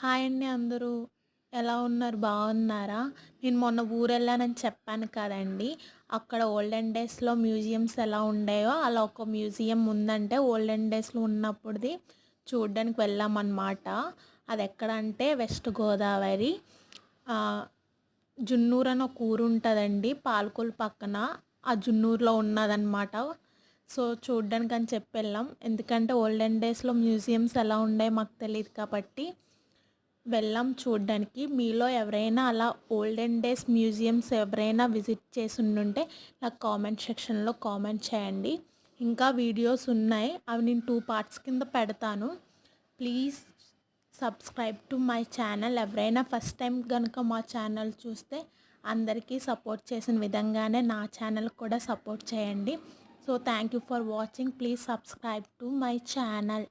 Hi అండి అందరూ. ఎలా ఉన్నారు? బాగున్నారా? నేను మొన్న ఊరెళ్ళానని చెప్పాను కదండీ! అక్కడ ఓల్డెన్ డేస్‌లో మ్యూజియమ్స్ ఎలా ఉండేయో అలా ఒక మ్యూజియం ఉందంటే ఓల్డెన్ డేస్‌లో ఉన్నప్పుడుది చూడ్డానికి వెళ్ళామన్నమాట. అదెక్కడంటే వెస్ట్ గోదావరి. జున్నూరు అని ఒక ఊరు ఉంటదండి పాలకొల్లు పక్కన. ఆ జున్నూరులో ఉన్నదనమాట. సో, చూడ్డానికని చెప్పి వెళ్ళాం. ఎందుకంటే ఓల్డెన్ డేస్‌లో మ్యూజియమ్స్ ఎలా ఉండేయో మాకు తెలీదు కాబట్టి వెళ్ళాం చూడ్డానికి. మీలో ఎవరైనా అలా ఓల్డెన్ డేస్ మ్యూజియమ్స్ ఎవరైనా విజిట్ చేసి ఉండుంటే నాకు కామెంట్ సెక్షన్లో కామెంట్ చేయండి. ఇంకా వీడియోస్ ఉన్నాయి, అవి నేను 2 పార్ట్స్ కింద పెడతాను. Please subscribe to my channel. ఎవరైనా ఫస్ట్ టైం కనుక మా ఛానల్ చూస్తే అందరికీ సపోర్ట్ చేసిన విధంగానే నా ఛానల్ కూడా సపోర్ట్ చేయండి. So thank you for watching. Please subscribe to my channel.